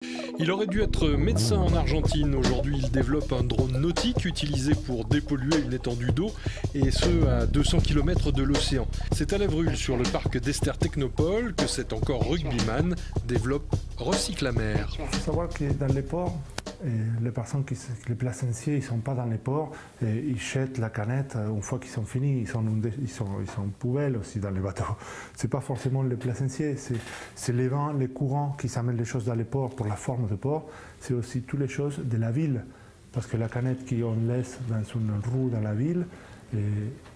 Il aurait dû être médecin en Argentine. Aujourd'hui, il développe un drone nautique utilisé pour dépolluer une étendue d'eau, et ce à 200 km de l'océan. C'est à Lavrulle, sur le parc d'Ester Technopole, que cet encore rugbyman développe Recyclamer. Il faut savoir que dans les ports, les personnes, les placenciers, ils ne sont pas dans les ports, et ils jettent la canette une fois qu'ils sont finis. Ils sont poubelles aussi dans les bateaux. Ce n'est pas forcément les placenciers, c'est les vents, les courants qui amènent les choses dans les ports pour la forme de port. C'est aussi toutes les choses de la ville. Parce que la canette qu'on laisse dans une roue dans la ville,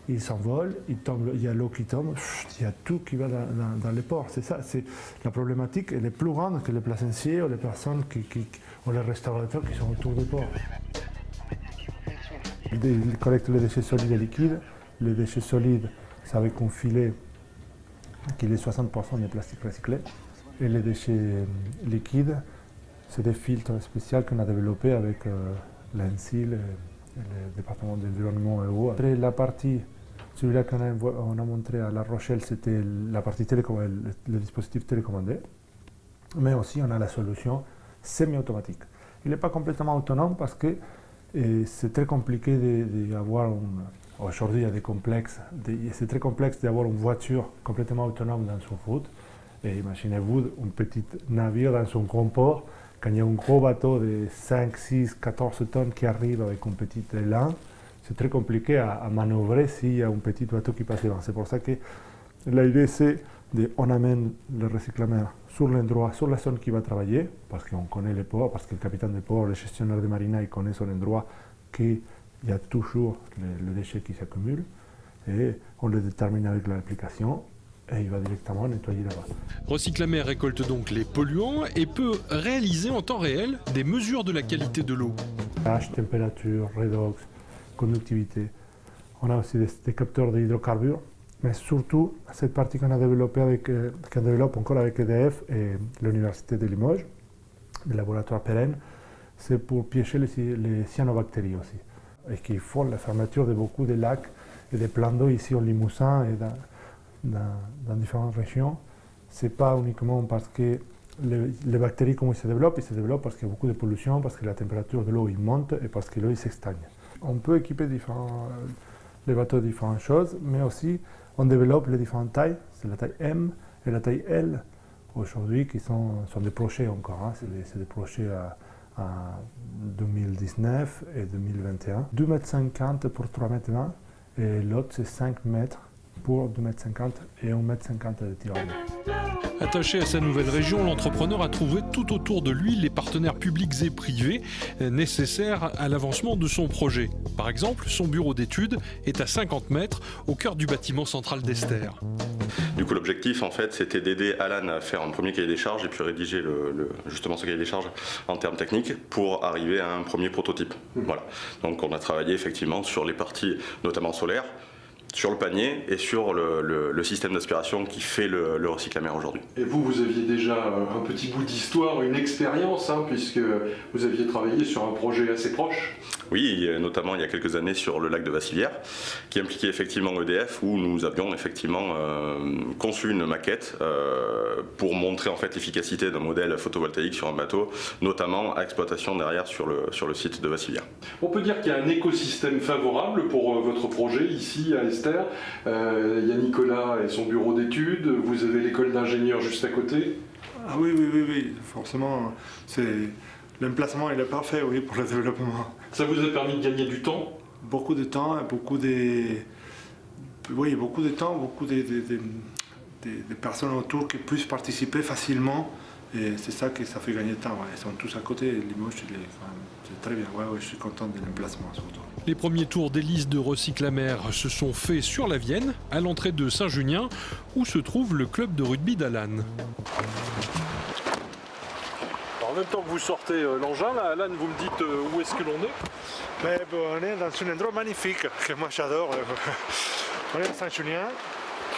il s'envole, il y a l'eau qui tombe, il y a tout qui va dans les ports. C'est ça, c'est la problématique, elle est plus grande que les placenciers ou les personnes ou les restaurateurs qui sont autour du port. Ils collectent les déchets solides et liquides. Les déchets solides, c'est avec un filet qui est 60% de plastique recyclé. Et les déchets liquides, c'est des filtres spéciaux qu'on a développés avec l'ANSIL et le département de l'environnement et l'eau. Après la partie, celui-là qu'on a montré à La Rochelle, c'était la partie le dispositif télécommandé. Mais aussi, on a la solution semi-automatique. Il n'est pas complètement autonome parce que c'est très compliqué d'avoir aujourd'hui, il y a des complexes. C'est très complexe d'avoir une voiture complètement autonome dans une route. Et imaginez-vous un petit navire dans un grand port. Quand il y a un gros bateau de 5, 6, 14 tonnes qui arrive avec un petit élan, c'est très compliqué à manœuvrer s'il y a un petit bateau qui passe devant. C'est pour ça que l'idée, c'est qu'on amène le recyclameur sur l'endroit, sur la zone qui va travailler, parce qu'on connaît les ports, parce que le capitaine de port, le gestionnaire de marina, il connaît son endroit, qu'il y a toujours le déchet qui s'accumule, et on le détermine avec l'application. Et il va directement nettoyer là-bas. Recyclamer récolte donc les polluants et peut réaliser en temps réel des mesures de la qualité de l'eau. pH, température, redox, conductivité. On a aussi des capteurs d'hydrocarbures, mais surtout cette partie qu'on a développée qu'on développe encore avec EDF et l'Université de Limoges, le laboratoire Pérenne, c'est pour piéger les cyanobactéries aussi. Et qui font la fermeture de beaucoup de lacs et des plans d'eau ici au Limousin et dans différentes régions. Ce n'est pas uniquement parce que les bactéries, comment ils se développent parce qu'il y a beaucoup de pollution, parce que la température de l'eau monte et parce que l'eau s'estagne. On peut équiper les bateaux de différentes choses, mais aussi on développe les différentes tailles. C'est la taille M et la taille L aujourd'hui qui sont des projets encore. Hein. C'est des projets à 2019 et 2021. 2,50 m pour 3,20 m et l'autre c'est 5 mètres pour 2,50 m et 1,50 m de tirage. Attaché à sa nouvelle région, l'entrepreneur a trouvé tout autour de lui les partenaires publics et privés nécessaires à l'avancement de son projet. Par exemple, son bureau d'études est à 50 mètres au cœur du bâtiment central d'Ester. Du coup, l'objectif, en fait, c'était d'aider Alan à faire un premier cahier des charges et puis rédiger justement ce cahier des charges en termes techniques pour arriver à un premier prototype. Voilà. Donc, on a travaillé effectivement sur les parties, notamment solaires, sur le panier et sur le système d'aspiration qui fait le Recyclamer aujourd'hui. Et vous aviez déjà un petit bout d'histoire, une expérience, hein, puisque vous aviez travaillé sur un projet assez proche. Oui, notamment il y a quelques années sur le lac de Vassilière, qui impliquait effectivement EDF, où nous avions effectivement conçu une maquette pour montrer en fait l'efficacité d'un modèle photovoltaïque sur un bateau, notamment à exploitation derrière sur le site de Vassilière. On peut dire qu'il y a un écosystème favorable pour votre projet ici àEster. Il y a Nicolas et son bureau d'études, vous avez l'école d'ingénieurs juste à côté. Ah oui, forcément, l'emplacement il est parfait pour le développement. Ça vous a permis de gagner du temps? Beaucoup de temps, beaucoup de personnes autour qui puissent participer facilement. Et c'est ça que ça fait gagner de temps. Ouais. Ils sont tous à côté. Limoges, c'est très bien. Ouais, je suis content de l'emplacement surtout. Les premiers tours d'hélice de Recyclamer se sont faits sur la Vienne, à l'entrée de Saint-Junien, où se trouve le club de rugby d'Alan. En même temps que vous sortez l'engin, là, Alan, vous me dites où est-ce que l'on est? On est dans un endroit magnifique que moi j'adore. On est à Saint-Junien,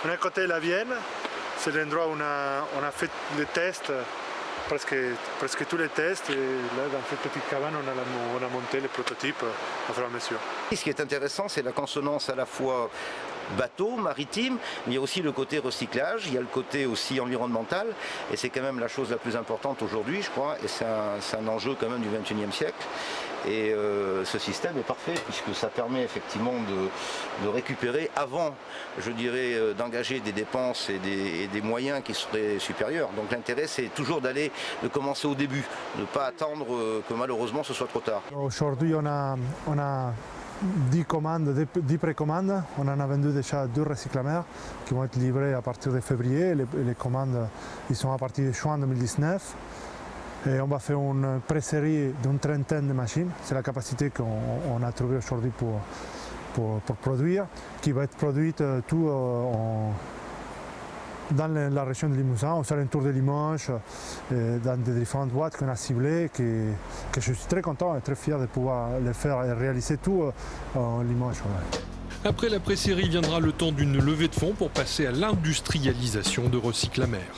on est à côté de la Vienne. C'est l'endroit où on a fait les tests, presque tous les tests. Et là, dans cette petite cabane, on a monté les prototypes à fur et à mesure. Ce qui est intéressant, c'est la consonance à la fois bateau, maritime, mais il y a aussi le côté recyclage, il y a le côté aussi environnemental, et c'est quand même la chose la plus importante aujourd'hui, je crois, et c'est un enjeu quand même du XXIe siècle. Et ce système est parfait puisque ça permet effectivement de récupérer avant, je dirais, d'engager des dépenses et des moyens qui seraient supérieurs. Donc l'intérêt c'est toujours de commencer au début, de ne pas attendre que malheureusement ce soit trop tard. Aujourd'hui on a 10 commandes, 10 précommandes. On en a vendu déjà 2 recyclamers qui vont être livrés à partir de février. Les commandes ils sont à partir de juin 2019. Et on va faire une pré-série d'une trentaine de machines. C'est la capacité qu'on a trouvée aujourd'hui pour produire, qui va être produite tout dans la région de Limousin, aux alentours de Limoges, dans des différentes boîtes qu'on a ciblées, que je suis très content et très fier de pouvoir les faire et réaliser tout en Limoges. Ouais. Après la pré-série viendra le temps d'une levée de fonds pour passer à l'industrialisation de Recyclamer.